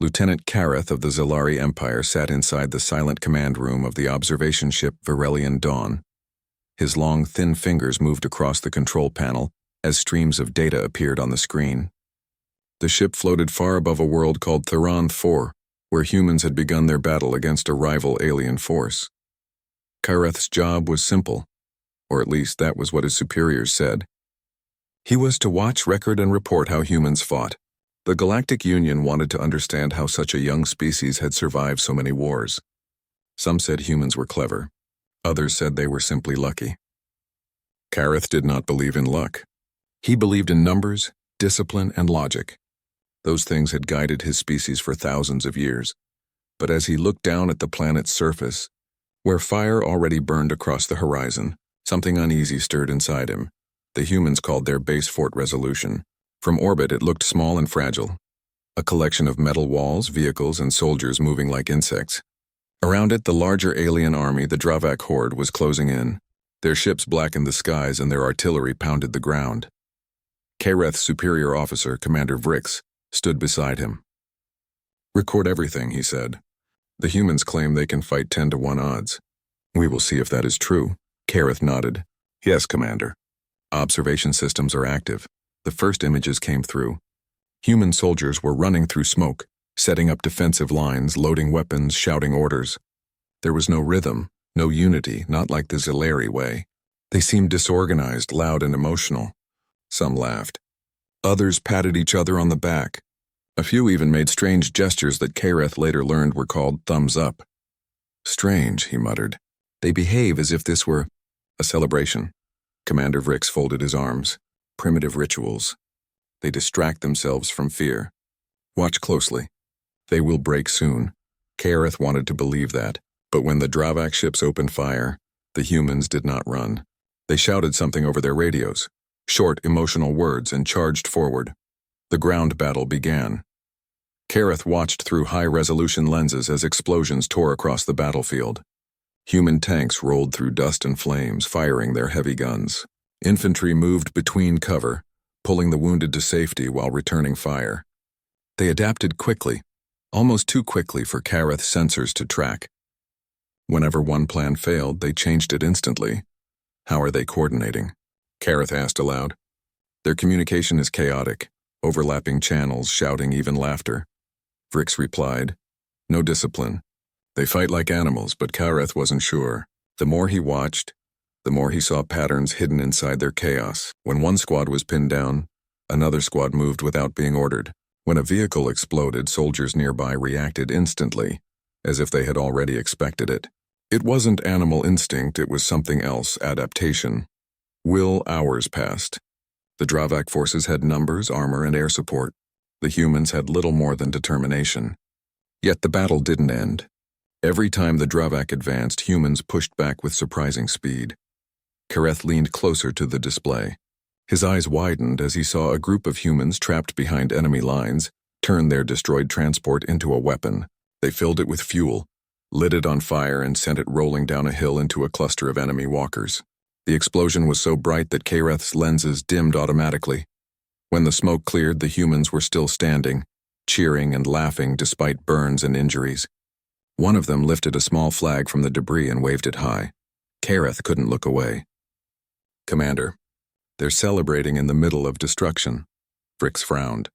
Lieutenant Kareth of the Zalari Empire sat inside the silent command room of the observation ship Varelian Dawn. His long, thin fingers moved across the control panel as streams of data appeared on the screen. The ship floated far above a world called Theron 4, where humans had begun their battle against a rival alien force. Kareth's job was simple, or at least that was what his superiors said. He was to watch, record, and report how humans fought. The Galactic Union wanted to understand how such a young species had survived so many wars. Some said humans were clever. Others said they were simply lucky. Kareth did not believe in luck. He believed in numbers, discipline, and logic. Those things had guided his species for thousands of years. But as he looked down at the planet's surface, where fire already burned across the horizon, something uneasy stirred inside him. The humans called their base fort Resolution. From orbit it looked small and fragile. A collection of metal walls, vehicles, and soldiers moving like insects. Around it, the larger alien army, the Dravak Horde, was closing in. Their ships blackened the skies and their artillery pounded the ground. Kareth's superior officer, Commander Vrix, stood beside him. "Record everything," he said. "The humans claim they can fight 10-to-1 odds. We will see if that is true." Kareth nodded. "Yes, Commander. Observation systems are active." The first images came through. Human soldiers were running through smoke, setting up defensive lines, loading weapons, shouting orders. There was no rhythm, no unity, not like the Zalari way. They seemed disorganized, loud, and emotional. Some laughed. Others patted each other on the back. A few even made strange gestures that Kareth later learned were called thumbs up. "Strange," he muttered. "They behave as if this were a celebration." Commander Vrix folded his arms. "Primitive rituals. They distract themselves from fear. Watch closely. They will break soon." Kareth wanted to believe that, but when the Dravak ships opened fire, the humans did not run. They shouted something over their radios, short, emotional words, and charged forward. The ground battle began. Kareth watched through high-resolution lenses as explosions tore across the battlefield. Human tanks rolled through dust and flames, firing their heavy guns. Infantry moved between cover, pulling the wounded to safety while returning fire. They adapted quickly, almost too quickly for Kareth's sensors to track. Whenever one plan failed, they changed it instantly. "How are they coordinating?" Kareth asked aloud. "Their communication is chaotic, overlapping channels, shouting, even laughter." Vrix replied, "No discipline. They fight like animals," but Kareth wasn't sure. The more he watched, the more he saw patterns hidden inside their chaos. When one squad was pinned down, another squad moved without being ordered. When a vehicle exploded, soldiers nearby reacted instantly, as if they had already expected it. It wasn't animal instinct, it was something else, adaptation. Hours passed. The Dravak forces had numbers, armor, and air support. The humans had little more than determination. Yet the battle didn't end. Every time the Dravak advanced, humans pushed back with surprising speed. Kareth leaned closer to the display. His eyes widened as he saw a group of humans trapped behind enemy lines turn their destroyed transport into a weapon. They filled it with fuel, lit it on fire, and sent it rolling down a hill into a cluster of enemy walkers. The explosion was so bright that Kareth's lenses dimmed automatically. When the smoke cleared, the humans were still standing, cheering and laughing despite burns and injuries. One of them lifted a small flag from the debris and waved it high. Kareth couldn't look away. "Commander, they're celebrating in the middle of destruction." Vrix frowned.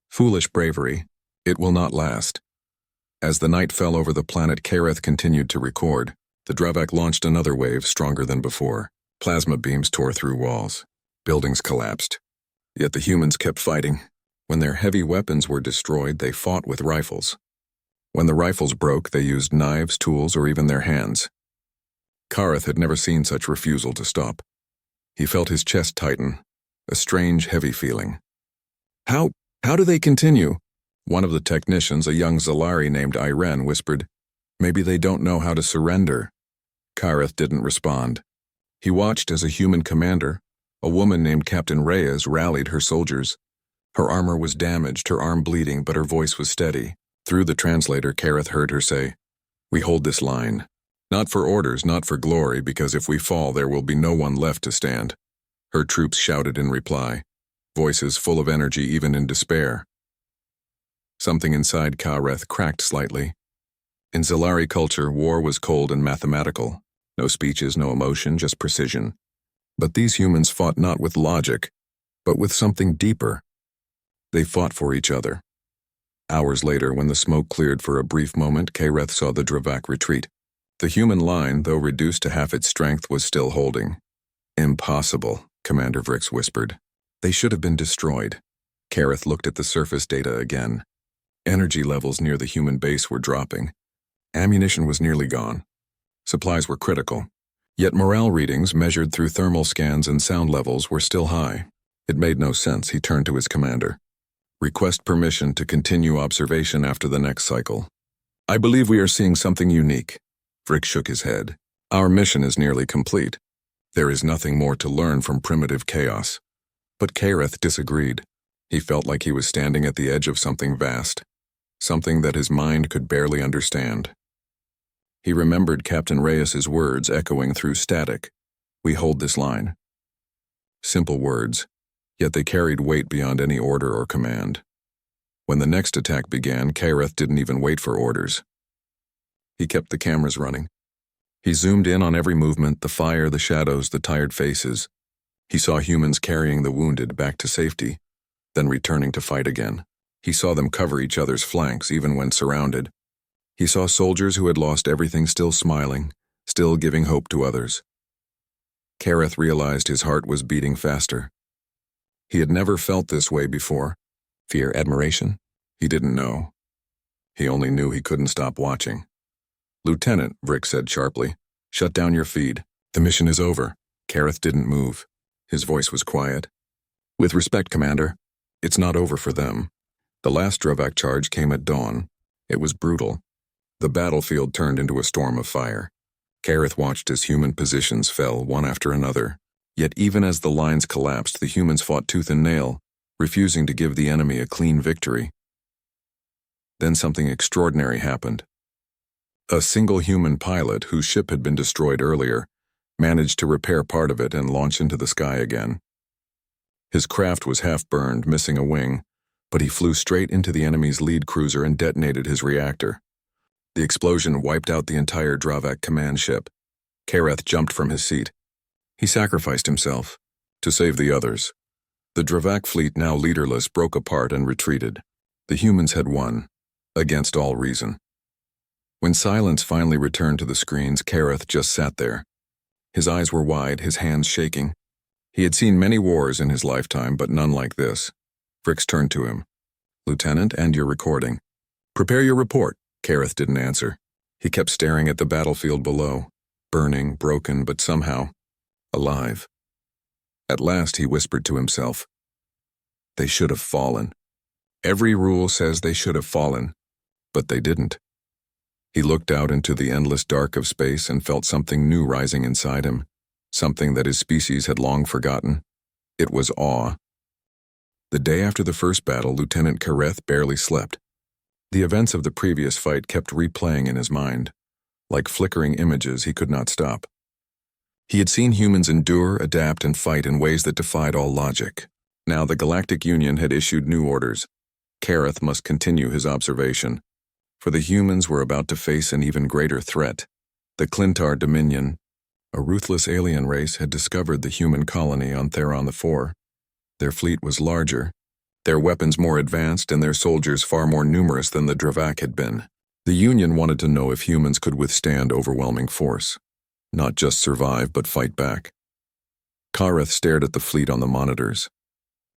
"Foolish bravery. It will not last." As the night fell over the planet, Kareth continued to record. The Dravak launched another wave, stronger than before. Plasma beams tore through walls. Buildings collapsed. Yet the humans kept fighting. When their heavy weapons were destroyed, they fought with rifles. When the rifles broke, they used knives, tools, or even their hands. Kareth had never seen such refusal to stop. He felt his chest tighten, a strange, heavy feeling. How do they continue?" One of the technicians, a young Zalari named Irene, whispered, "Maybe they don't know how to surrender." Kareth didn't respond. He watched as a human commander, a woman named Captain Reyes, rallied her soldiers. Her armor was damaged, her arm bleeding, but her voice was steady. Through the translator, Kareth heard her say, "We hold this line. Not for orders, not for glory, because if we fall, there will be no one left to stand." Her troops shouted in reply, voices full of energy even in despair. Something inside Kareth cracked slightly. In Zalari culture, war was cold and mathematical. No speeches, no emotion, just precision. But these humans fought not with logic, but with something deeper. They fought for each other. Hours later, when the smoke cleared for a brief moment, Kareth saw the Dravak retreat. The human line, though reduced to half its strength, was still holding. Impossible, Commander Vrix whispered. They should have been destroyed. Kareth looked at the surface data again. Energy levels near the human base were dropping. Ammunition was nearly gone. Supplies were critical. Yet morale readings measured through thermal scans and sound levels were still high. It made no sense. He turned to his commander. Request permission to continue observation after the next cycle. I believe we are seeing something unique. Vrix shook his head. Our mission is nearly complete. There is nothing more to learn from primitive chaos. But Kareth disagreed. He felt like he was standing at the edge of something vast, something that his mind could barely understand. He remembered Captain Reyes's words echoing through static. We hold this line. Simple words, yet they carried weight beyond any order or command. When the next attack began, Kareth didn't even wait for orders. He kept the cameras running. He zoomed in on every movement, the fire, the shadows, the tired faces. He saw humans carrying the wounded back to safety, then returning to fight again. He saw them cover each other's flanks even when surrounded. He saw soldiers who had lost everything still smiling, still giving hope to others. Kareth realized his heart was beating faster. He had never felt this way before. Fear, admiration? He didn't know. He only knew he couldn't stop watching. Lieutenant, Vrix said sharply, shut down your feed. The mission is over. Kareth didn't move. His voice was quiet. With respect, Commander, it's not over for them. The last Dravak charge came at dawn. It was brutal. The battlefield turned into a storm of fire. Kareth watched as human positions fell one after another. Yet even as the lines collapsed, the humans fought tooth and nail, refusing to give the enemy a clean victory. Then something extraordinary happened. A single human pilot, whose ship had been destroyed earlier, managed to repair part of it and launch into the sky again. His craft was half burned, missing a wing, but he flew straight into the enemy's lead cruiser and detonated his reactor. The explosion wiped out the entire Dravak command ship. Kareth jumped from his seat. He sacrificed himself to save the others. The Dravak fleet, now leaderless, broke apart and retreated. The humans had won, against all reason. When silence finally returned to the screens, Kareth just sat there. His eyes were wide, his hands shaking. He had seen many wars in his lifetime, but none like this. Vrix turned to him. Lieutenant, and your recording. Prepare your report. Kareth didn't answer. He kept staring at the battlefield below, burning, broken, but somehow alive. At last he whispered to himself, they should have fallen. Every rule says they should have fallen, but they didn't. He looked out into the endless dark of space and felt something new rising inside him, something that his species had long forgotten. It was awe. The day after the first battle, Lieutenant Kareth barely slept. The events of the previous fight kept replaying in his mind. Like flickering images, he could not stop. He had seen humans endure, adapt, and fight in ways that defied all logic. Now the Galactic Union had issued new orders. Kareth must continue his observation, for the humans were about to face an even greater threat. The Clintar Dominion, a ruthless alien race, had discovered the human colony on Theron IV. Their fleet was larger, their weapons more advanced, and their soldiers far more numerous than the Dravak had been. The Union wanted to know if humans could withstand overwhelming force. Not just survive, but fight back. Kareth stared at the fleet on the monitors.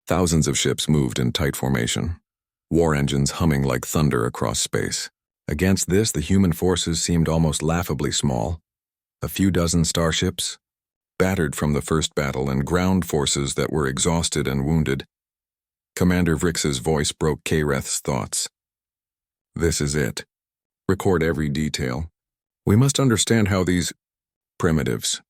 Thousands of ships moved in tight formation, war engines humming like thunder across space. Against this, the human forces seemed almost laughably small. A few dozen starships, battered from the first battle, and ground forces that were exhausted and wounded. Commander Vrix's voice broke Kareth's thoughts. This is it. Record every detail. We must understand how these primitives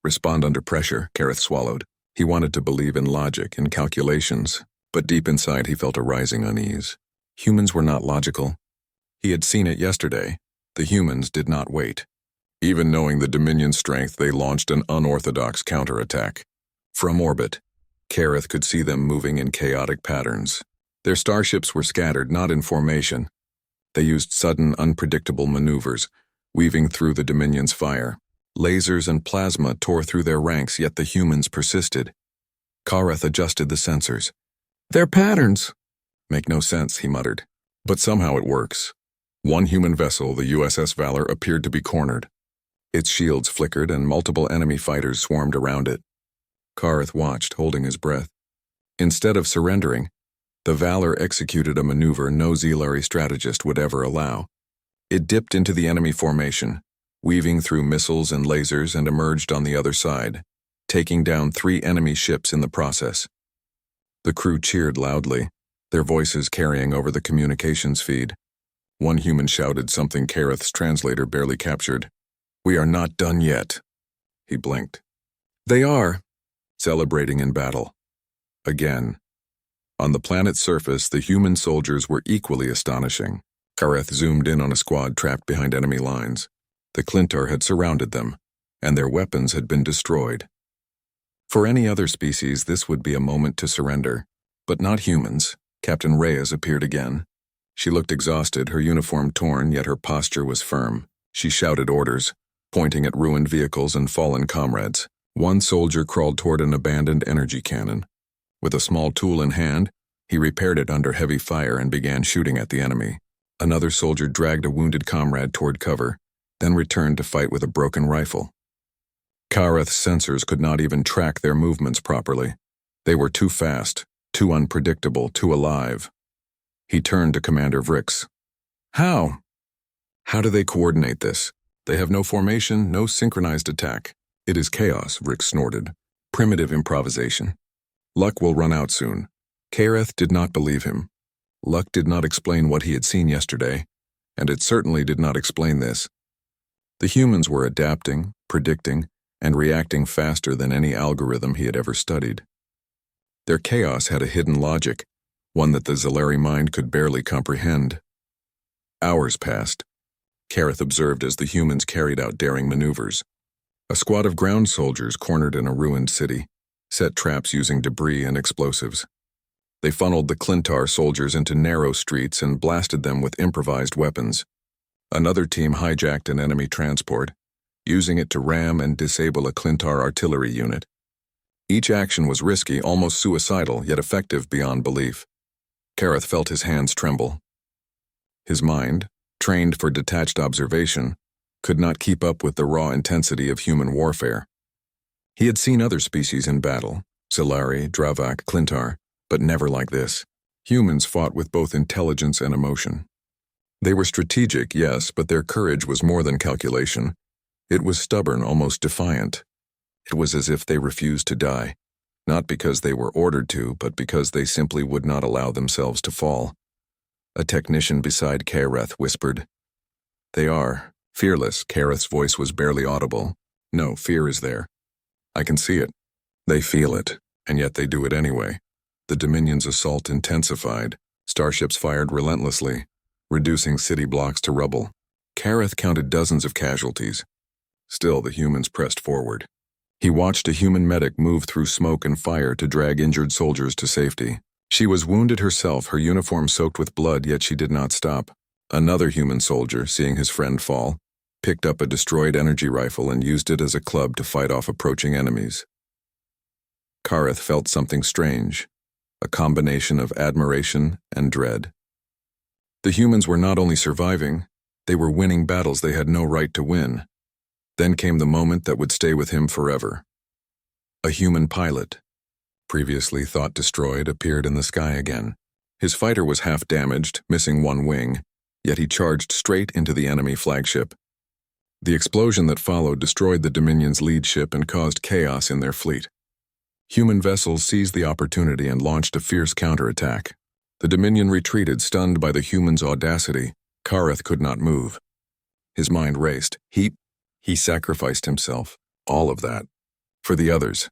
respond under pressure. Kareth swallowed. He wanted to believe in logic and calculations, but deep inside he felt a rising unease. Humans were not logical. He had seen it yesterday. The humans did not wait. Even knowing the Dominion's strength, they launched an unorthodox counterattack. From orbit, Kareth could see them moving in chaotic patterns. Their starships were scattered, not in formation. They used sudden, unpredictable maneuvers, weaving through the Dominion's fire. Lasers and plasma tore through their ranks, yet the humans persisted. Kareth adjusted the sensors. "Their patterns make no sense," he muttered. "But somehow it works." One human vessel, the USS Valor, appeared to be cornered. Its shields flickered and multiple enemy fighters swarmed around it. Kareth watched, holding his breath. Instead of surrendering, the Valor executed a maneuver no Zelari strategist would ever allow. It dipped into the enemy formation, weaving through missiles and lasers, and emerged on the other side, taking down 3 enemy ships in the process. The crew cheered loudly, their voices carrying over the communications feed. One human shouted something Kareth's translator barely captured. "We are not done yet." He blinked. "They are," celebrating in battle. Again. On the planet's surface, the human soldiers were equally astonishing. Kareth zoomed in on a squad trapped behind enemy lines. The Clintar had surrounded them, and their weapons had been destroyed. For any other species, this would be a moment to surrender, but not humans. Captain Reyes appeared again. She looked exhausted, her uniform torn, yet her posture was firm. She shouted orders, pointing at ruined vehicles and fallen comrades. One soldier crawled toward an abandoned energy cannon. With a small tool in hand, he repaired it under heavy fire and began shooting at the enemy. Another soldier dragged a wounded comrade toward cover, then returned to fight with a broken rifle. Kareth's sensors could not even track their movements properly. They were too fast, too unpredictable, too alive. He turned to Commander Vrix. How do they coordinate this? They have no formation, no synchronized attack. It is chaos, Vrix snorted. Primitive improvisation. Luck will run out soon. Kareth did not believe him. Luck did not explain what he had seen yesterday, and it certainly did not explain this. The humans were adapting, predicting, and reacting faster than any algorithm he had ever studied. Their chaos had a hidden logic, one that the Zelari mind could barely comprehend. Hours passed. Kareth observed as the humans carried out daring maneuvers. A squad of ground soldiers cornered in a ruined city, set traps using debris and explosives. They funneled the Clintar soldiers into narrow streets and blasted them with improvised weapons. Another team hijacked an enemy transport, using it to ram and disable a Clintar artillery unit. Each action was risky, almost suicidal, yet effective beyond belief. Kareth felt his hands tremble. His mind, trained for detached observation, could not keep up with the raw intensity of human warfare. He had seen other species in battle, Zelari, Dravak, Clintar, but never like this. Humans fought with both intelligence and emotion. They were strategic, yes, but their courage was more than calculation. It was stubborn, almost defiant. It was as if they refused to die, not because they were ordered to, but because they simply would not allow themselves to fall. A technician beside Kareth whispered. "They are fearless." Kareth's voice was barely audible. "No, fear is there. I can see it. They feel it, and yet they do it anyway." The Dominion's assault intensified. Starships fired relentlessly, reducing city blocks to rubble. Kareth counted dozens of casualties. Still, the humans pressed forward. He watched a human medic move through smoke and fire to drag injured soldiers to safety. She was wounded herself, her uniform soaked with blood, yet she did not stop. Another human soldier, seeing his friend fall, picked up a destroyed energy rifle and used it as a club to fight off approaching enemies. Kareth felt something strange, a combination of admiration and dread. The humans were not only surviving, they were winning battles they had no right to win. Then came the moment that would stay with him forever. A human pilot, previously thought destroyed, appeared in the sky again. His fighter was half damaged, missing one wing, yet he charged straight into the enemy flagship. The explosion that followed destroyed the Dominion's lead ship and caused chaos in their fleet. Human vessels seized the opportunity and launched a fierce counterattack. The Dominion retreated, stunned by the humans' audacity. Kareth could not move. His mind raced. He sacrificed himself, all of that, for the others.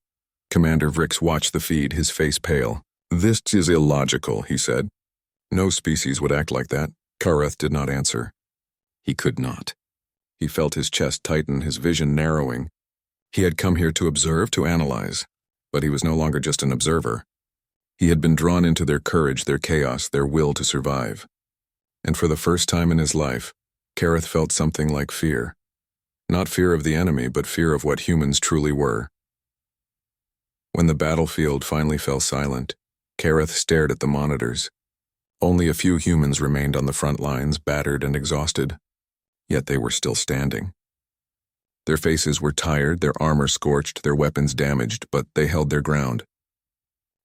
Commander Vrix watched the feed, his face pale. "This is illogical," he said. "No species would act like that." Kareth did not answer. He could not. He felt his chest tighten, his vision narrowing. He had come here to observe, to analyze, but he was no longer just an observer. He had been drawn into their courage, their chaos, their will to survive. And for the first time in his life, Kareth felt something like fear. Not fear of the enemy, but fear of what humans truly were. When the battlefield finally fell silent, Kareth stared at the monitors. Only a few humans remained on the front lines, battered and exhausted. Yet they were still standing. Their faces were tired, their armor scorched, their weapons damaged, but they held their ground.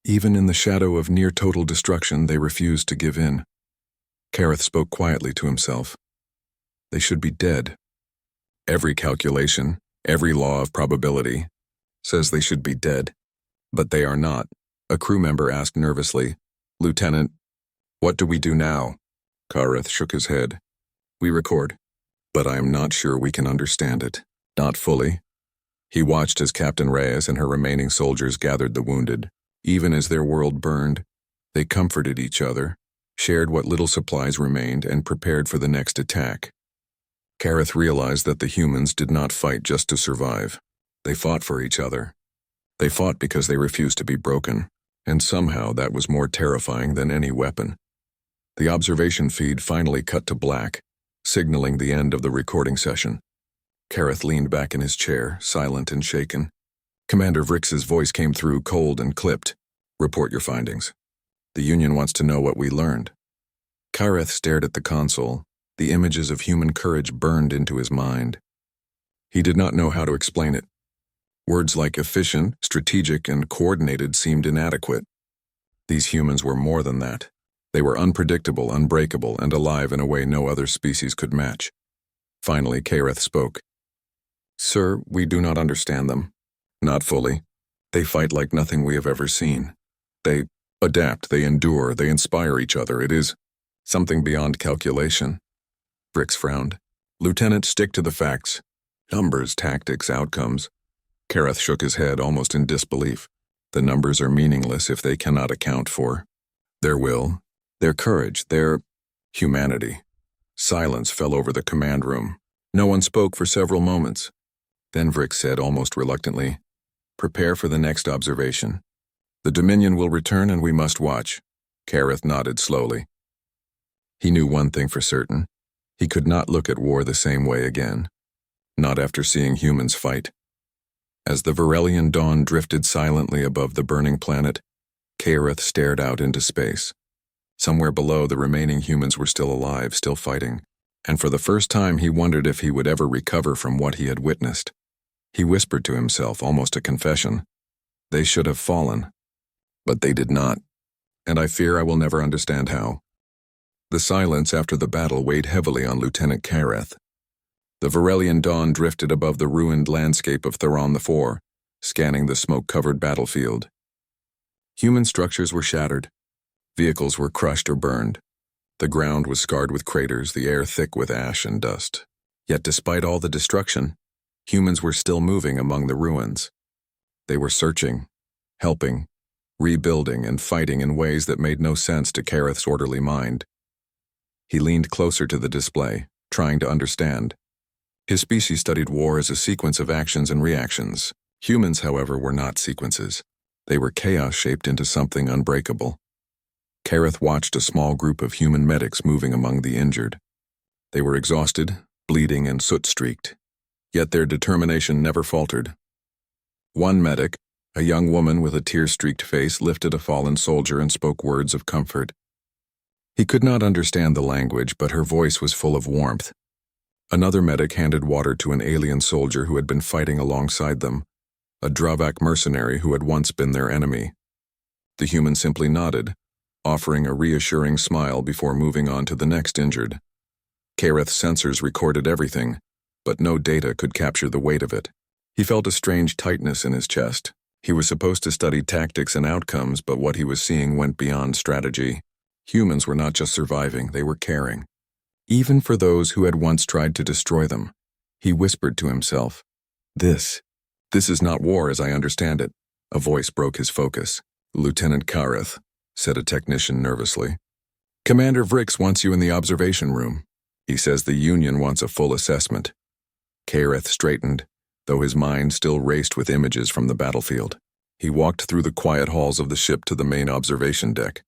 Even in the shadow of near-total destruction, they refused to give in. Kareth spoke quietly to himself. They should be dead. Every calculation, every law of probability, says they should be dead. But they are not. A crew member asked nervously, "Lieutenant, what do we do now?" Kareth shook his head. "We record. But I am not sure we can understand it. Not fully." He watched as Captain Reyes and her remaining soldiers gathered the wounded. Even as their world burned, they comforted each other, shared what little supplies remained, and prepared for the next attack. Kareth realized that the humans did not fight just to survive. They fought for each other. They fought because they refused to be broken, and somehow that was more terrifying than any weapon. The observation feed finally cut to black, signaling the end of the recording session. Kareth leaned back in his chair, silent and shaken. Commander Vrix's voice came through, cold and clipped. "Report your findings. The Union wants to know what we learned." Kareth stared at the console. The images of human courage burned into his mind. He did not know how to explain it. Words like efficient, strategic, and coordinated seemed inadequate. These humans were more than that. They were unpredictable, unbreakable, and alive in a way no other species could match. Finally, Kareth spoke. "Sir, we do not understand them." "Not fully. They fight like nothing we have ever seen. They adapt, they endure, they inspire each other. It is something beyond calculation." Vrix frowned. "Lieutenant, stick to the facts. Numbers, tactics, outcomes." Kareth shook his head, almost in disbelief. "The numbers are meaningless if they cannot account for their will, their courage, their humanity." Silence fell over the command room. No one spoke for several moments. Then Vrix said, almost reluctantly, "Prepare for the next observation. The Dominion will return and we must watch." Kareth nodded slowly. He knew one thing for certain. He could not look at war the same way again. Not after seeing humans fight. As the Varelian dawn drifted silently above the burning planet, Kareth stared out into space. Somewhere below, the remaining humans were still alive, still fighting, and for the first time he wondered if he would ever recover from what he had witnessed. He whispered to himself, almost a confession, "They should have fallen." But they did not, and I fear I will never understand how. The silence after the battle weighed heavily on Lieutenant Kareth. The Varelian dawn drifted above the ruined landscape of Theron IV, scanning the smoke-covered battlefield. Human structures were shattered. Vehicles were crushed or burned. The ground was scarred with craters, the air thick with ash and dust. Yet despite all the destruction, humans were still moving among the ruins. They were searching, helping, rebuilding, and fighting in ways that made no sense to Kareth's orderly mind. He leaned closer to the display, trying to understand. His species studied war as a sequence of actions and reactions. Humans, however, were not sequences. They were chaos shaped into something unbreakable. Kareth watched a small group of human medics moving among the injured. They were exhausted, bleeding, and soot-streaked. Yet their determination never faltered. One medic, a young woman with a tear-streaked face, lifted a fallen soldier and spoke words of comfort. He could not understand the language, but her voice was full of warmth. Another medic handed water to an alien soldier who had been fighting alongside them, a Dravak mercenary who had once been their enemy. The human simply nodded, offering a reassuring smile before moving on to the next injured. Kareth's sensors recorded everything, but no data could capture the weight of it. He felt a strange tightness in his chest. He was supposed to study tactics and outcomes, but what he was seeing went beyond strategy. Humans were not just surviving, they were caring. Even for those who had once tried to destroy them. He whispered to himself, This is not war as I understand it." A voice broke his focus. "Lieutenant Kareth," said a technician nervously. "Commander Vrix wants you in the observation room. He says the Union wants a full assessment." Kareth straightened, though his mind still raced with images from the battlefield. He walked through the quiet halls of the ship to the main observation deck.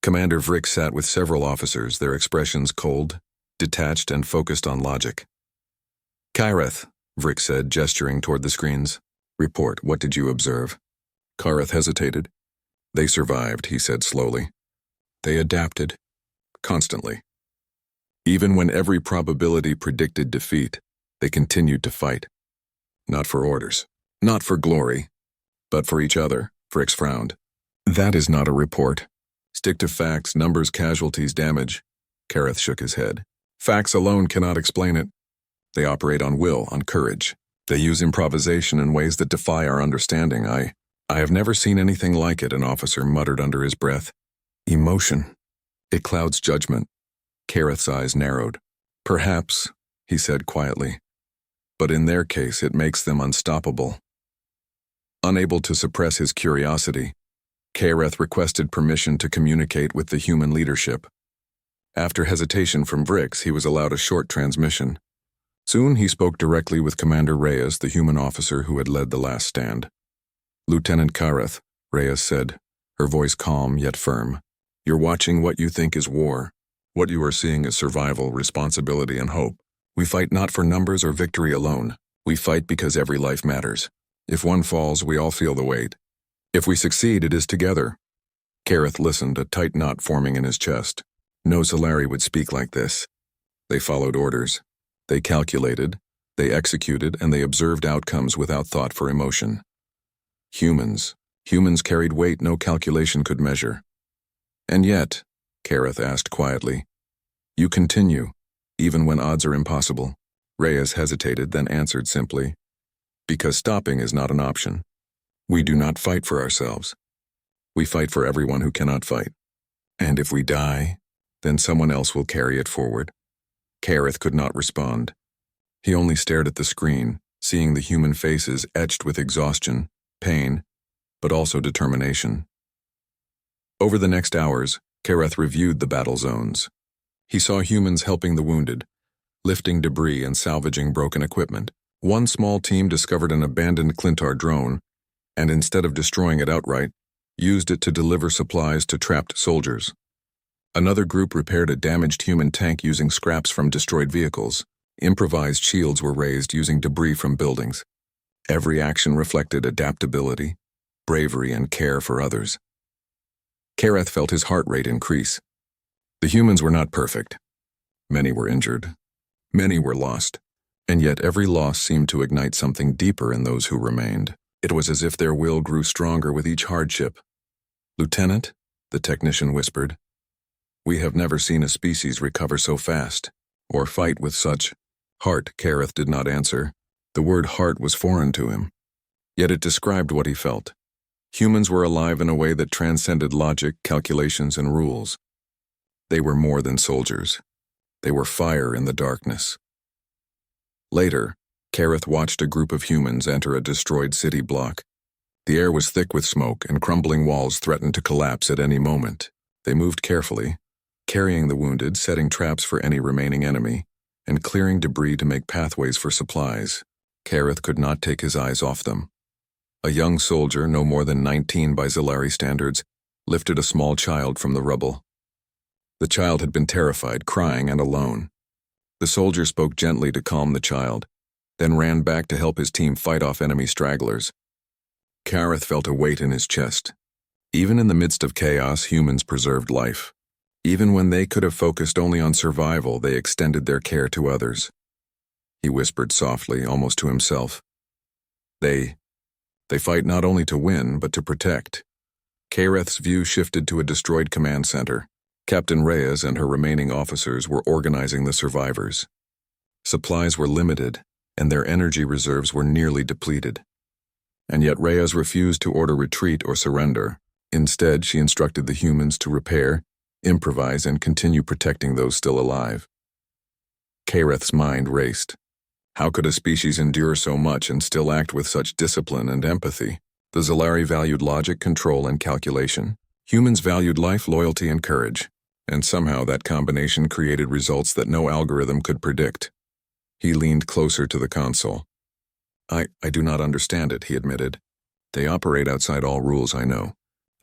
Commander Vrick sat with several officers, their expressions cold, detached, and focused on logic. "Kyreth," Vrick said, gesturing toward the screens. "Report, what did you observe?" Kyreth hesitated. "They survived," he said slowly. "They adapted. Constantly. Even when every probability predicted defeat, they continued to fight. Not for orders, not for glory, but for each other." Vrick frowned. "That is not a report. Stick to facts, numbers, casualties, damage." Kyreth shook his head. "Facts alone cannot explain it. They operate on will, on courage. They use improvisation in ways that defy our understanding. I have never seen anything like it," an officer muttered under his breath. "Emotion. It clouds judgment." Kyreth's eyes narrowed. "Perhaps," he said quietly. "But in their case, it makes them unstoppable." Unable to suppress his curiosity, Kyreth requested permission to communicate with the human leadership. After hesitation from Vrick, he was allowed a short transmission. Soon he spoke directly with Commander Reyes, the human officer who had led the last stand. "Lieutenant Kyreth," Reyes said, her voice calm yet firm. "You're watching what you think is war. What you are seeing is survival, responsibility, and hope. We fight not for numbers or victory alone. We fight because every life matters. If one falls, we all feel the weight. If we succeed, it is together." Kyreth listened, a tight knot forming in his chest. No Solari would speak like this. They followed orders. They calculated, they executed, and they observed outcomes without thought for emotion. Humans carried weight no calculation could measure. "And yet," Kyreth asked quietly, "you continue, even when odds are impossible." Reyes hesitated, then answered simply, "Because stopping is not an option. We do not fight for ourselves. We fight for everyone who cannot fight. And if we die, then someone else will carry it forward." Kyreth could not respond. He only stared at the screen, seeing the human faces etched with exhaustion, pain, but also determination. Over the next hours, Kyreth reviewed the battle zones. He saw humans helping the wounded, lifting debris and salvaging broken equipment. One small team discovered an abandoned Clintar drone, and instead of destroying it outright, used it to deliver supplies to trapped soldiers. Another group repaired a damaged human tank using scraps from destroyed vehicles. Improvised shields were raised using debris from buildings. Every action reflected adaptability, bravery, and care for others. Kyreth felt his heart rate increase. The humans were not perfect. Many were injured. Many were lost. And yet every loss seemed to ignite something deeper in those who remained. It was as if their will grew stronger with each hardship. "Lieutenant," the technician whispered, "we have never seen a species recover so fast, or fight with such heart." Kyreth did not answer. The word heart was foreign to him. Yet it described what he felt. Humans were alive in a way that transcended logic, calculations, and rules. They were more than soldiers. They were fire in the darkness. Later, Kyreth watched a group of humans enter a destroyed city block. The air was thick with smoke, and crumbling walls threatened to collapse at any moment. They moved carefully, carrying the wounded, setting traps for any remaining enemy, and clearing debris to make pathways for supplies. Kyreth could not take his eyes off them. A young soldier, no more than 19 by Zilari standards, lifted a small child from the rubble. The child had been terrified, crying, and alone. The soldier spoke gently to calm the child, then ran back to help his team fight off enemy stragglers. Kyreth felt a weight in his chest. Even in the midst of chaos, humans preserved life. Even when they could have focused only on survival, they extended their care to others. He whispered softly, almost to himself. They fight not only to win, but to protect. Kyreth's view shifted to a destroyed command center. Captain Reyes and her remaining officers were organizing the survivors. Supplies were limited, and their energy reserves were nearly depleted. And yet Reyes refused to order retreat or surrender. Instead, she instructed the humans to repair, improvise, and continue protecting those still alive. Kyreth's mind raced. How could a species endure so much and still act with such discipline and empathy? The Zilari valued logic, control, and calculation. Humans valued life, loyalty, and courage. And somehow that combination created results that no algorithm could predict. He leaned closer to the console. I do not understand it," he admitted. They operate outside all rules, I know.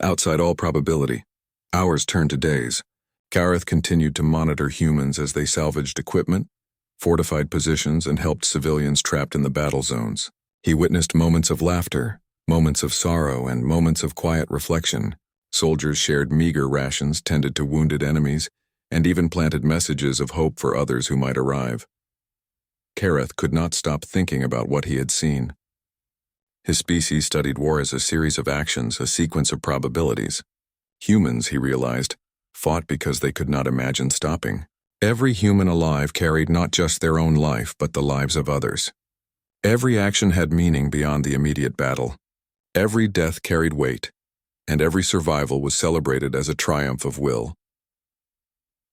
Outside all probability. Hours turned to days. Kareth continued to monitor humans as they salvaged equipment, fortified positions, and helped civilians trapped in the battle zones. He witnessed moments of laughter, moments of sorrow, and moments of quiet reflection. Soldiers shared meager rations, tended to wounded enemies, and even planted messages of hope for others who might arrive. Kareth could not stop thinking about what he had seen. His species studied war as a series of actions, a sequence of probabilities. Humans, he realized, fought because they could not imagine stopping. Every human alive carried not just their own life, but the lives of others. Every action had meaning beyond the immediate battle. Every death carried weight, and every survival was celebrated as a triumph of will.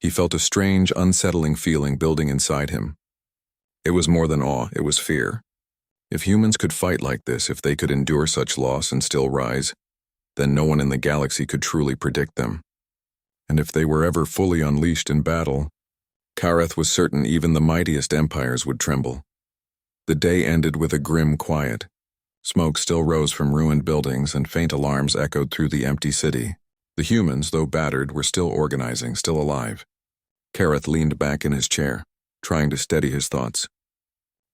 He felt a strange, unsettling feeling building inside him. It was more than awe, it was fear. If humans could fight like this, if they could endure such loss and still rise, then no one in the galaxy could truly predict them. And if they were ever fully unleashed in battle, Kareth was certain even the mightiest empires would tremble. The day ended with a grim quiet. Smoke still rose from ruined buildings and faint alarms echoed through the empty city. The humans, though battered, were still organizing, still alive. Kareth leaned back in his chair, trying to steady his thoughts.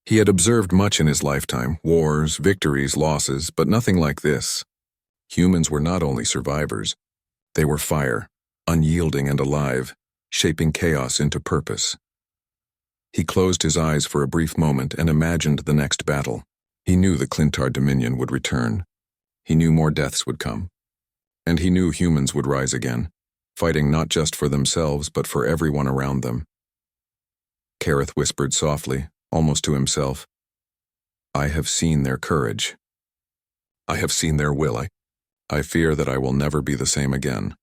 He had observed much in his lifetime, wars, victories, losses, but nothing like this. Humans were not only survivors, they were fire, unyielding and alive, shaping chaos into purpose. He closed his eyes for a brief moment and imagined the next battle. He knew the Clintar Dominion would return. He knew more deaths would come. And he knew humans would rise again, fighting not just for themselves but for everyone around them. Kareth whispered softly, almost to himself, "I have seen their courage. I have seen their will. I fear that I will never be the same again."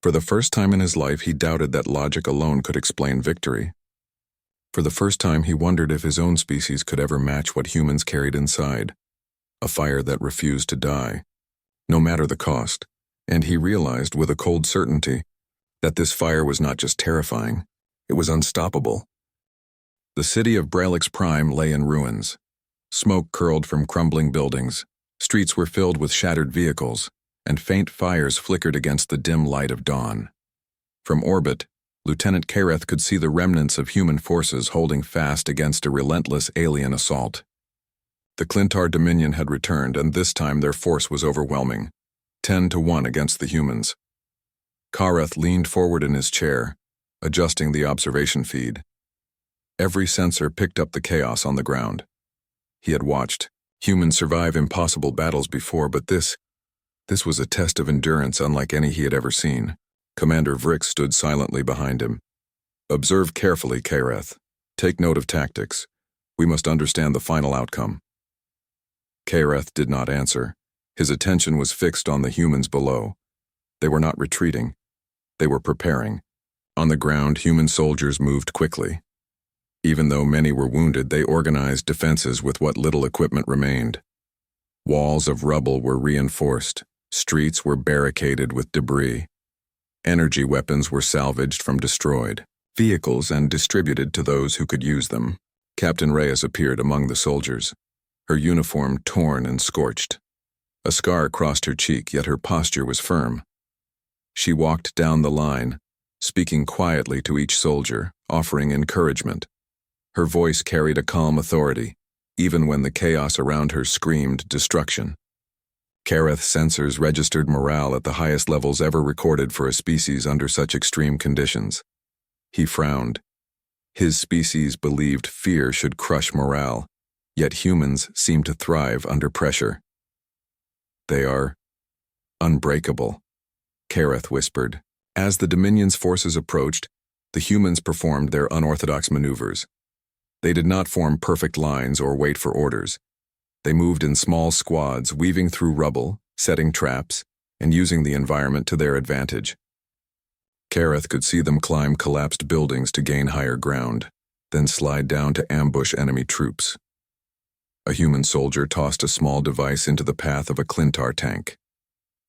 For the first time in his life, he doubted that logic alone could explain victory. For the first time, he wondered if his own species could ever match what humans carried inside, a fire that refused to die, no matter the cost, and he realized with a cold certainty that this fire was not just terrifying, it was unstoppable. The city of GalacticPrime lay in ruins. Smoke curled from crumbling buildings, streets were filled with shattered vehicles, and faint fires flickered against the dim light of dawn. From orbit, Lieutenant Kareth could see the remnants of human forces holding fast against a relentless alien assault. The Clintar Dominion had returned, and this time their force was overwhelming, 10-1 against the humans. Kareth leaned forward in his chair, adjusting the observation feed. Every sensor picked up the chaos on the ground. He had watched humans survive impossible battles before, but this was a test of endurance unlike any he had ever seen. Commander Vrick stood silently behind him. "Observe carefully, Kareth. Take note of tactics. We must understand the final outcome." Kareth did not answer. His attention was fixed on the humans below. They were not retreating. They were preparing. On the ground, human soldiers moved quickly. Even though many were wounded, they organized defenses with what little equipment remained. Walls of rubble were reinforced. Streets were barricaded with debris. Energy weapons were salvaged from destroyed vehicles and distributed to those who could use them. Captain Reyes appeared among the soldiers, her uniform torn and scorched. A scar crossed her cheek, yet her posture was firm. She walked down the line, speaking quietly to each soldier, offering encouragement. Her voice carried a calm authority, even when the chaos around her screamed destruction. Kareth's sensors registered morale at the highest levels ever recorded for a species under such extreme conditions. He frowned. His species believed fear should crush morale, yet humans seemed to thrive under pressure. "They are unbreakable," Kareth whispered. As the Dominion's forces approached, the humans performed their unorthodox maneuvers. They did not form perfect lines or wait for orders. They moved in small squads, weaving through rubble, setting traps, and using the environment to their advantage. Kareth could see them climb collapsed buildings to gain higher ground, then slide down to ambush enemy troops. A human soldier tossed a small device into the path of a Clintar tank.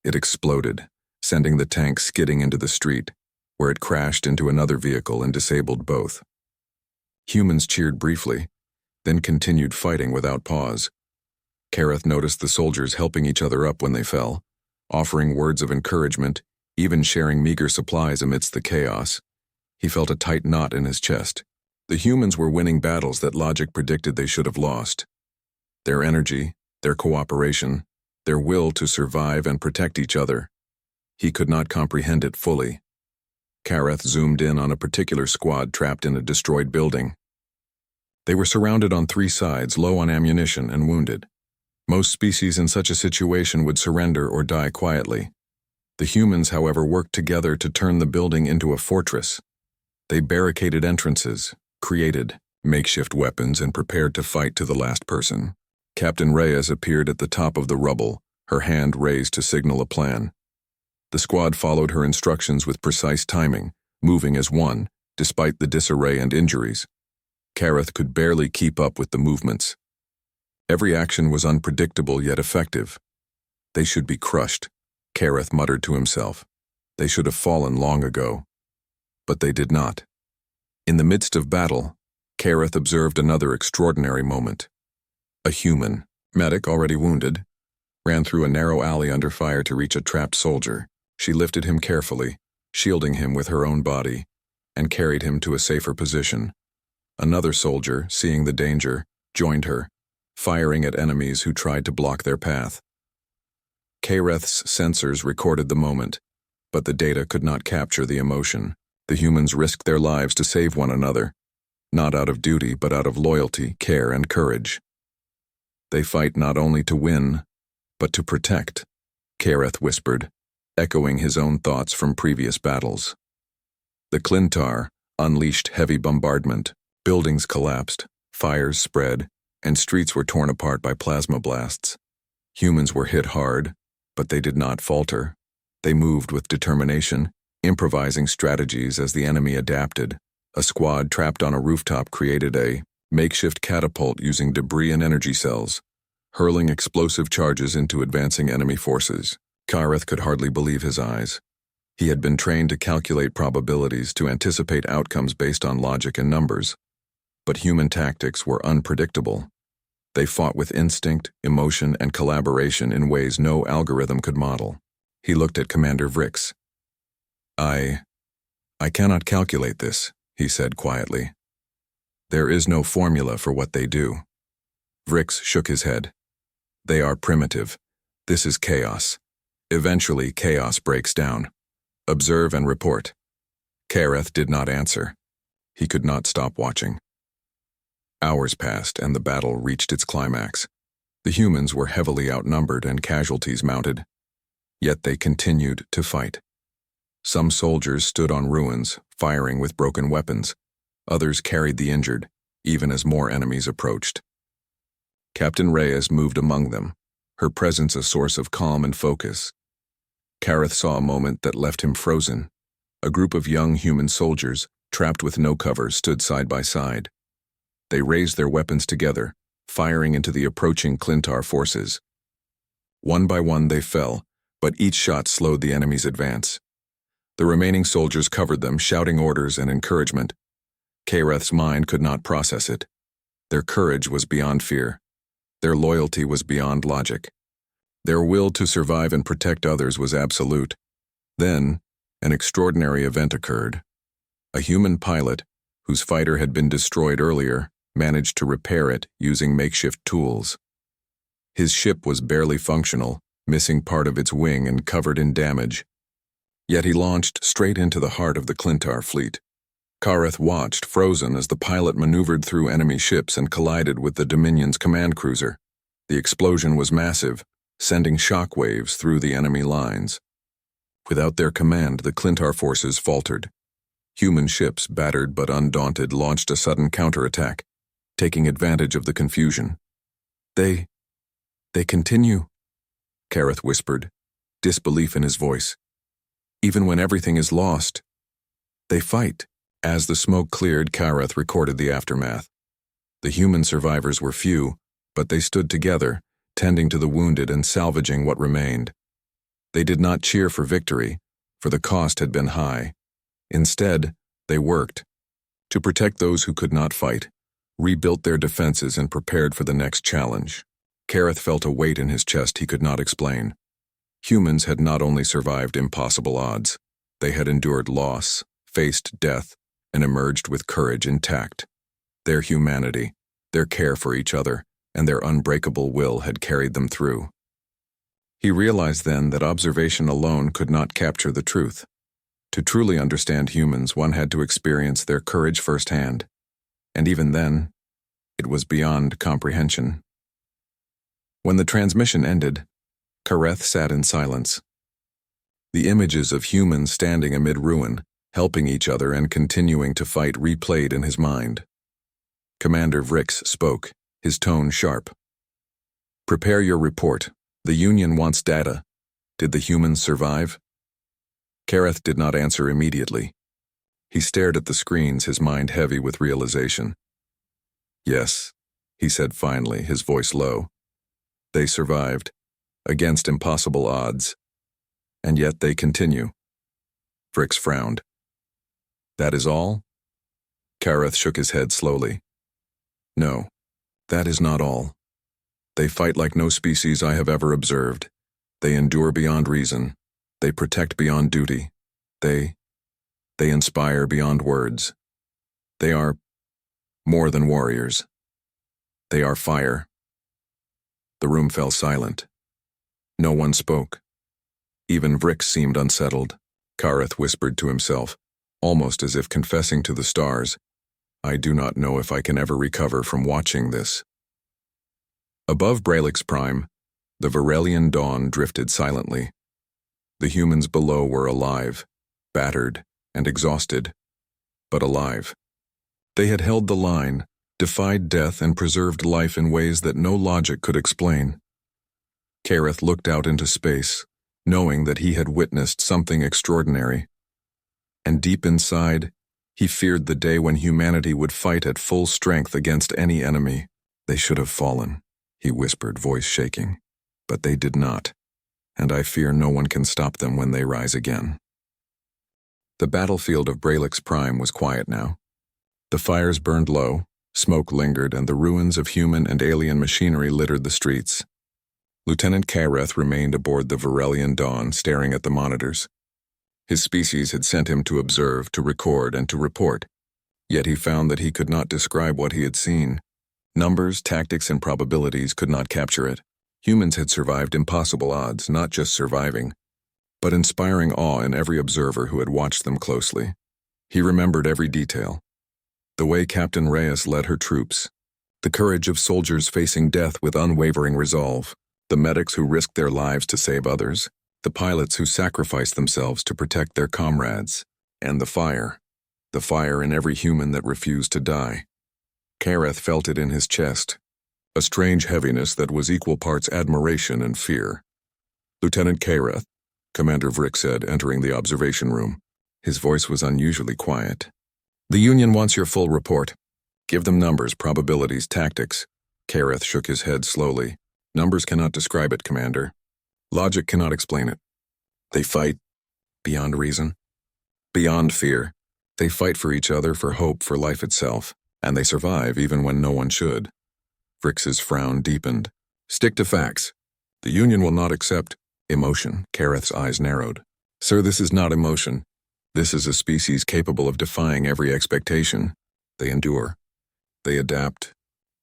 It exploded, sending the tank skidding into the street, where it crashed into another vehicle and disabled both. Humans cheered briefly, then continued fighting without pause. Kareth noticed the soldiers helping each other up when they fell, offering words of encouragement, even sharing meager supplies amidst the chaos. He felt a tight knot in his chest. The humans were winning battles that logic predicted they should have lost. Their energy, their cooperation, their will to survive and protect each other. He could not comprehend it fully. Kareth zoomed in on a particular squad trapped in a destroyed building. They were surrounded on 3 sides, low on ammunition and wounded. Most species in such a situation would surrender or die quietly. The humans, however, worked together to turn the building into a fortress. They barricaded entrances, created makeshift weapons, and prepared to fight to the last person. Captain Reyes appeared at the top of the rubble, her hand raised to signal a plan. The squad followed her instructions with precise timing, moving as one, despite the disarray and injuries. Kareth could barely keep up with the movements. Every action was unpredictable yet effective. They should be crushed, Kareth muttered to himself. They should have fallen long ago. But they did not. In the midst of battle, Kareth observed another extraordinary moment. A human, medic already wounded, ran through a narrow alley under fire to reach a trapped soldier. She lifted him carefully, shielding him with her own body, and carried him to a safer position. Another soldier, seeing the danger, joined her, firing at enemies who tried to block their path. Kareth's sensors recorded the moment, but the data could not capture the emotion. The humans risked their lives to save one another, not out of duty but out of loyalty, care, and courage. They fight not only to win, but to protect, Kareth whispered, echoing his own thoughts from previous battles. The Clintar unleashed heavy bombardment. Buildings collapsed, fires spread, and streets were torn apart by plasma blasts. Humans were hit hard, but they did not falter. They moved with determination, improvising strategies as the enemy adapted. A squad trapped on a rooftop created a makeshift catapult using debris and energy cells, hurling explosive charges into advancing enemy forces. Kareth could hardly believe his eyes. He had been trained to calculate probabilities, to anticipate outcomes based on logic and numbers. But human tactics were unpredictable. They fought with instinct, emotion, and collaboration in ways no algorithm could model. He looked at Commander Vrix. I cannot calculate this, he said quietly. There is no formula for what they do. Vrix shook his head. They are primitive. This is chaos. Eventually, chaos breaks down. Observe and report. Kareth did not answer. He could not stop watching. Hours passed and the battle reached its climax. The humans were heavily outnumbered and casualties mounted. Yet they continued to fight. Some soldiers stood on ruins, firing with broken weapons. Others carried the injured, even as more enemies approached. Captain Reyes moved among them, her presence a source of calm and focus. Kareth saw a moment that left him frozen. A group of young human soldiers, trapped with no cover, stood side by side. They raised their weapons together, firing into the approaching Clintar forces. One by one they fell, but each shot slowed the enemy's advance. The remaining soldiers covered them, shouting orders and encouragement. Kareth's mind could not process it. Their courage was beyond fear. Their loyalty was beyond logic. Their will to survive and protect others was absolute. Then, an extraordinary event occurred. A human pilot, whose fighter had been destroyed earlier, managed to repair it using makeshift tools. His ship was barely functional, missing part of its wing and covered in damage. Yet he launched straight into the heart of the Clintar fleet. Kareth watched, frozen, as the pilot maneuvered through enemy ships and collided with the Dominion's command cruiser. The explosion was massive, sending shock waves through the enemy lines. Without their command, the Clintar forces faltered. Human ships, battered but undaunted, launched a sudden counterattack, taking advantage of the confusion. They continue, Kareth whispered, disbelief in his voice. Even when everything is lost, they fight. As the smoke cleared, Kareth recorded the aftermath. The human survivors were few, but they stood together, tending to the wounded and salvaging what remained. They did not cheer for victory, for the cost had been high. Instead, they worked to protect those who could not fight, rebuilt their defenses, and prepared for the next challenge. Kareth felt a weight in his chest he could not explain. Humans had not only survived impossible odds, they had endured loss, faced death, and emerged with courage intact. Their humanity, their care for each other, and their unbreakable will had carried them through. He realized then that observation alone could not capture the truth. To truly understand humans, one had to experience their courage firsthand. And even then, it was beyond comprehension. When the transmission ended, Kareth sat in silence. The images of humans standing amid ruin, helping each other and continuing to fight replayed in his mind. Commander Vrix spoke, his tone sharp. "Prepare your report. The Union wants data. Did the humans survive?" Kareth did not answer immediately. He stared at the screens, his mind heavy with realization. "Yes," he said finally, his voice low. "They survived, against impossible odds. And yet they continue." Vrix frowned. "That is all?" Kareth shook his head slowly. "No, that is not all. They fight like no species I have ever observed. They endure beyond reason. They protect beyond duty. They inspire beyond words. They are more than warriors. They are fire." The room fell silent. No one spoke. Even Vrix seemed unsettled. Kareth whispered to himself, almost as if confessing to the stars, "I do not know if I can ever recover from watching this." Above GalacticPrime, the Varelian dawn drifted silently. The humans below were alive, battered and exhausted, but alive. They had held the line, defied death and preserved life in ways that no logic could explain. Kareth looked out into space, knowing that he had witnessed something extraordinary. And deep inside, he feared the day when humanity would fight at full strength against any enemy. "They should have fallen," he whispered, voice shaking. "But they did not, and I fear no one can stop them when they rise again." The battlefield of GalacticPrime was quiet now. The fires burned low, smoke lingered, and the ruins of human and alien machinery littered the streets. Lieutenant Kareth remained aboard the Varelian Dawn, staring at the monitors. His species had sent him to observe, to record, and to report. Yet he found that he could not describe what he had seen. Numbers, tactics, and probabilities could not capture it. Humans had survived impossible odds, not just surviving, but inspiring awe in every observer who had watched them closely. He remembered every detail. The way Captain Reyes led her troops, the courage of soldiers facing death with unwavering resolve, the medics who risked their lives to save others, the pilots who sacrificed themselves to protect their comrades, and the fire in every human that refused to die. Kareth felt it in his chest, a strange heaviness that was equal parts admiration and fear. "Lieutenant Kareth," Commander Vrix said, entering the observation room. His voice was unusually quiet. "The Union wants your full report. Give them numbers, probabilities, tactics." Kareth shook his head slowly. "Numbers cannot describe it, Commander. Logic cannot explain it. They fight beyond reason, beyond fear. They fight for each other, for hope, for life itself, and they survive even when no one should." Vrix's frown deepened. "Stick to facts. The Union will not accept emotion." Kareth's eyes narrowed. "Sir, this is not emotion. This is a species capable of defying every expectation. They endure. They adapt.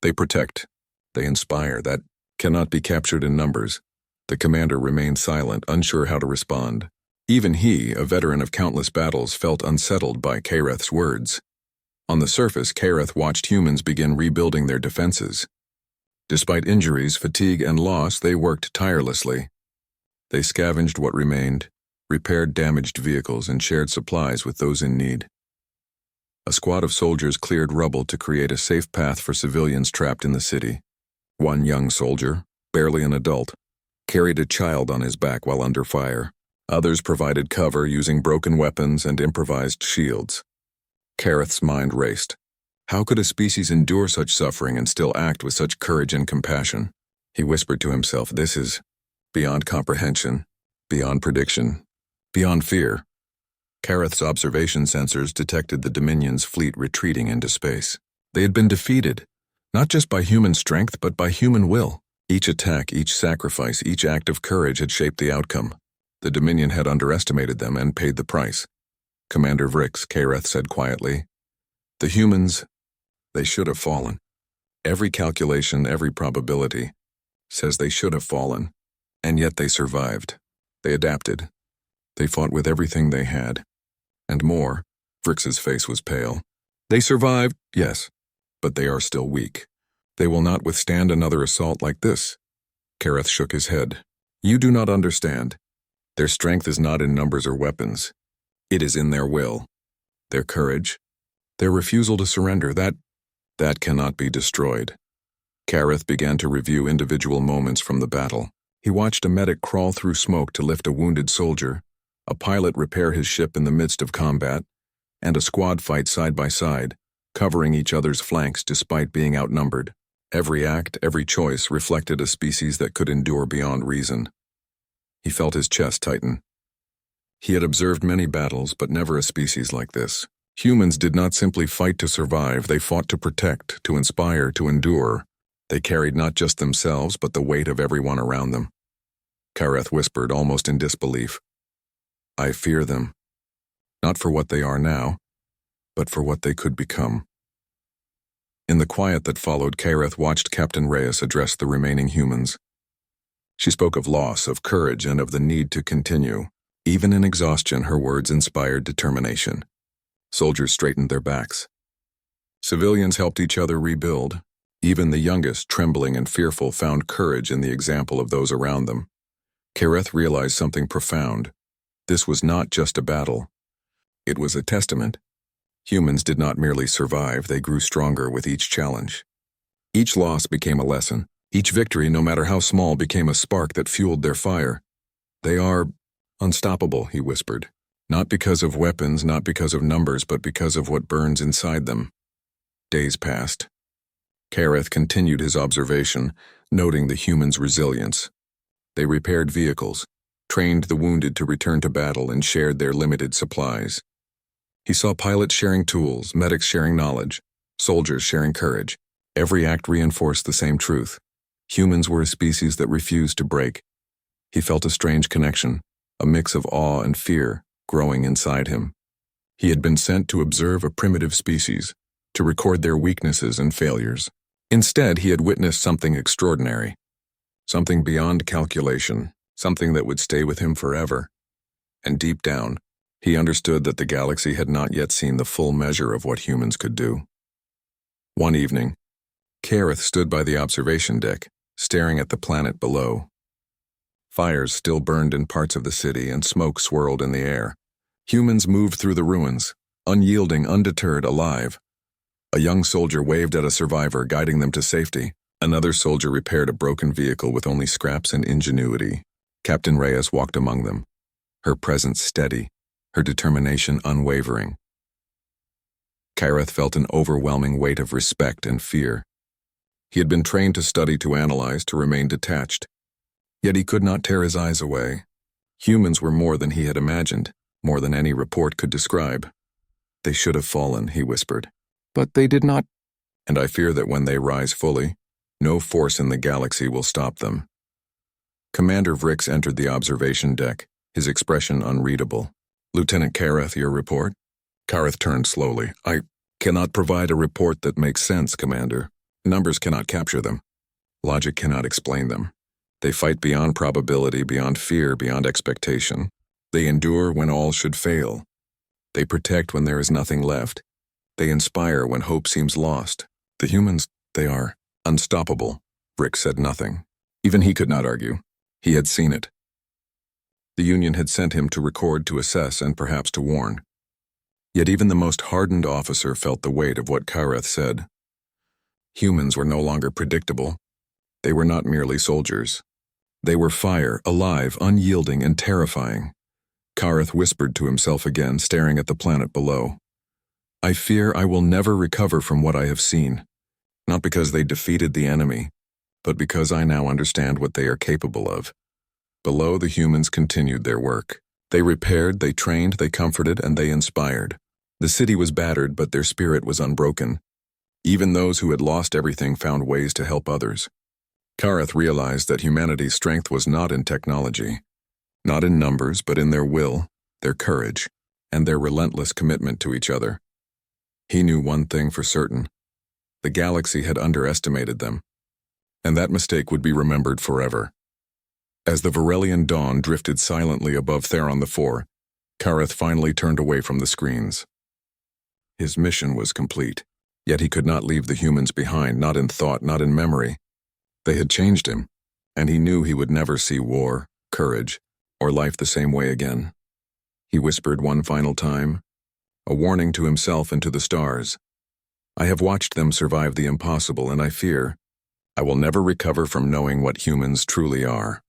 They protect. They inspire. That cannot be captured in numbers." The commander remained silent, unsure how to respond. Even he, a veteran of countless battles, felt unsettled by Kareth's words. On the surface, Kareth watched humans begin rebuilding their defenses. Despite injuries, fatigue, and loss, they worked tirelessly. They scavenged what remained, repaired damaged vehicles, and shared supplies with those in need. A squad of soldiers cleared rubble to create a safe path for civilians trapped in the city. One young soldier, barely an adult, carried a child on his back while under fire. Others provided cover using broken weapons and improvised shields. Kareth's mind raced. How could a species endure such suffering and still act with such courage and compassion? He whispered to himself, "This is beyond comprehension, beyond prediction, beyond fear." Kareth's observation sensors detected the Dominion's fleet retreating into space. They had been defeated, not just by human strength, but by human will. Each attack, each sacrifice, each act of courage had shaped the outcome. The Dominion had underestimated them and paid the price. Commander Vrix, Kareth said quietly. The humans, they should have fallen. Every calculation, every probability says they should have fallen. And yet they survived. They adapted. They fought with everything they had. And more. Vrix's face was pale. They survived, yes, but they are still weak. They will not withstand another assault like this. Kareth shook his head. You do not understand. Their strength is not in numbers or weapons. It is in their will, their courage, their refusal to surrender. That cannot be destroyed. Kareth began to review individual moments from the battle. He watched a medic crawl through smoke to lift a wounded soldier, a pilot repair his ship in the midst of combat, and a squad fight side by side, covering each other's flanks despite being outnumbered. Every act, every choice reflected a species that could endure beyond reason. He felt his chest tighten. He had observed many battles, but never a species like this. Humans did not simply fight to survive, they fought to protect, to inspire, to endure. They carried not just themselves, but the weight of everyone around them. Kareth whispered, almost in disbelief. I fear them. Not for what they are now, but for what they could become. In the quiet that followed, Kareth watched Captain Reyes address the remaining humans. She spoke of loss, of courage, and of the need to continue. Even in exhaustion, her words inspired determination. Soldiers straightened their backs. Civilians helped each other rebuild. Even the youngest, trembling and fearful, found courage in the example of those around them. Kareth realized something profound. This was not just a battle. It was a testament. Humans did not merely survive, they grew stronger with each challenge. Each loss became a lesson. Each victory, no matter how small, became a spark that fueled their fire. They are unstoppable, he whispered. Not because of weapons, not because of numbers, but because of what burns inside them. Days passed. Kareth continued his observation, noting the humans' resilience. They repaired vehicles, trained the wounded to return to battle, and shared their limited supplies. He saw pilots sharing tools, medics sharing knowledge, soldiers sharing courage. Every act reinforced the same truth. Humans were a species that refused to break. He felt a strange connection, a mix of awe and fear growing inside him. He had been sent to observe a primitive species, to record their weaknesses and failures. Instead, he had witnessed something extraordinary, something beyond calculation, something that would stay with him forever. And deep down, he understood that the galaxy had not yet seen the full measure of what humans could do. One evening, Kareth stood by the observation deck, staring at the planet below. Fires still burned in parts of the city, and smoke swirled in the air. Humans moved through the ruins, unyielding, undeterred, alive. A young soldier waved at a survivor, guiding them to safety. Another soldier repaired a broken vehicle with only scraps and ingenuity. Captain Reyes walked among them, her presence steady, her determination unwavering. Kareth felt an overwhelming weight of respect and fear. He had been trained to study, to analyze, to remain detached. Yet he could not tear his eyes away. Humans were more than he had imagined, more than any report could describe. They should have fallen, he whispered. But they did not. And I fear that when they rise fully, no force in the galaxy will stop them. Commander Vrix entered the observation deck, his expression unreadable. Lieutenant Kareth, your report? Kareth turned slowly. I cannot provide a report that makes sense, Commander. Numbers cannot capture them. Logic cannot explain them. They fight beyond probability, beyond fear, beyond expectation. They endure when all should fail. They protect when there is nothing left. They inspire when hope seems lost. The humans, they are unstoppable. Vrix said nothing. Even he could not argue. He had seen it. The Union had sent him to record, to assess, and perhaps to warn. Yet even the most hardened officer felt the weight of what Kareth said. Humans were no longer predictable. They were not merely soldiers. They were fire, alive, unyielding, and terrifying. Kareth whispered to himself again, staring at the planet below. I fear I will never recover from what I have seen, not because they defeated the enemy, but because I now understand what they are capable of. Below, the humans continued their work. They repaired, they trained, they comforted, and they inspired. The city was battered, but their spirit was unbroken. Even those who had lost everything found ways to help others. Kareth realized that humanity's strength was not in technology, not in numbers, but in their will, their courage, and their relentless commitment to each other. He knew one thing for certain: the galaxy had underestimated them, and that mistake would be remembered forever. As the Varelian dawn drifted silently above Theron IV, Kareth finally turned away from the screens. His mission was complete, yet he could not leave the humans behind, not in thought, not in memory. They had changed him, and he knew he would never see war, courage, or life the same way again. He whispered one final time, a warning to himself and to the stars. I have watched them survive the impossible, and I fear I will never recover from knowing what humans truly are.